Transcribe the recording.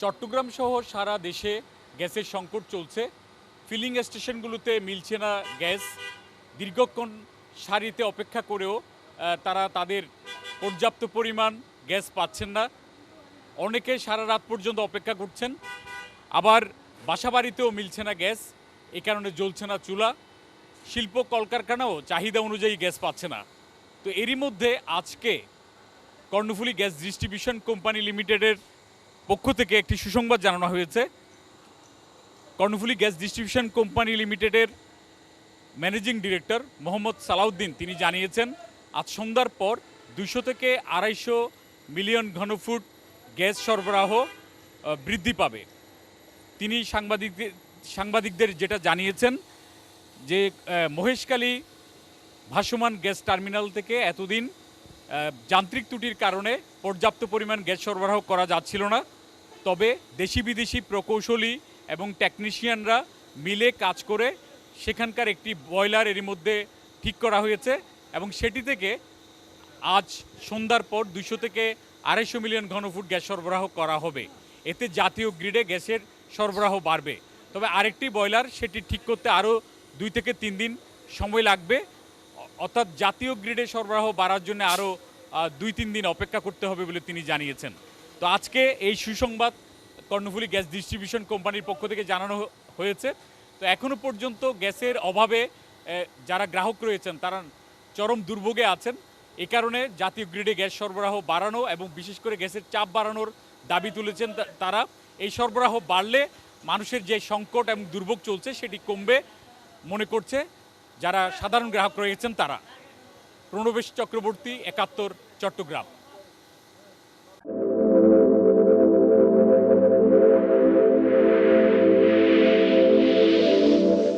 চট্টগ্রাম সহ সারা দেশে গ্যাসের সংকট চলছে। ফিলিং স্টেশনগুলোতে মিলছে না গ্যাস। দীর্ঘক্ষণ সারিতে অপেক্ষা করেও তারা তাদের পর্যাপ্ত পরিমাণ গ্যাস পাচ্ছেন না। অনেকে সারা রাত পর্যন্ত অপেক্ষা করছেন। আবার বাসাবাড়িতেও মিলছে না গ্যাস, এ কারণে জ্বলছে না চুলা। শিল্প কলকারখানাও চাহিদা অনুযায়ী গ্যাস পাচ্ছে না। তো এরই মধ্যে আজকে কর্ণফুলী গ্যাস ডিস্ট্রিবিউশন কোম্পানি লিমিটেডের পক্ষ থেকে একটি সুসংবাদ জানানো হয়েছে। কর্ণফুলী গ্যাস ডিস্ট্রিবিউশন কোম্পানি লিমিটেডের ম্যানেজিং ডিরেক্টর মোহাম্মদ সালাউদ্দিন তিনি জানিয়েছেন, আজ সন্ধ্যার পর 200 থেকে 250 মিলিয়ন ঘনফুট গ্যাস সরবরাহ বৃদ্ধি পাবে। তিনি সাংবাদিকদের যেটা জানিয়েছেন যে মহেশখালী ভাসমান গ্যাস টার্মিনাল থেকে এতদিন যান্ত্রিক ত্রুটির কারণে পর্যাপ্ত পরিমাণ গ্যাস সরবরাহ করা যাচ্ছিল না। তবে দেশি বিদেশি প্রকৌশলী এবং টেকনিশিয়ানরা মিলে কাজ করে সেখানকার একটি বয়লার এরই মধ্যে ঠিক করা হয়েছে এবং সেটি থেকে আজ সন্ধ্যার পর 200 থেকে 250 মিলিয়ন ঘনফুট গ্যাস সরবরাহ করা হবে। এতে জাতীয় গ্রিডে গ্যাসের সরবরাহ বাড়বে। তবে আরেকটি বয়লার সেটি ঠিক করতে আরও 2 থেকে 3 দিন সময় লাগবে। অর্থাৎ জাতীয় গ্রিডে সরবরাহ বাড়ার জন্য আরও 2-3 দিন অপেক্ষা করতে হবে বলে তিনি জানিয়েছেন। তো আজকে এই সুসংবাদ কর্ণফুলী গ্যাস ডিস্ট্রিবিউশন কোম্পানির পক্ষ থেকে জানানো হয়েছে। তো এখনও পর্যন্ত গ্যাসের অভাবে যারা গ্রাহক রয়েছেন তারা চরম দুর্ভোগে আছেন। এ কারণে জাতীয় গ্রিডে গ্যাস সরবরাহ বাড়ানো এবং বিশেষ করে গ্যাসের চাপ বাড়ানোর দাবি তুলেছেন তারা। এই সরবরাহ বাড়লে মানুষের যে সংকট এবং দুর্ভোগ চলছে সেটি কমবে মনে করছে যারা সাধারণ গ্রাহক রয়েছেন তারা। প্রণবেশ চক্রবর্তী, 71 চট্টগ্রাম।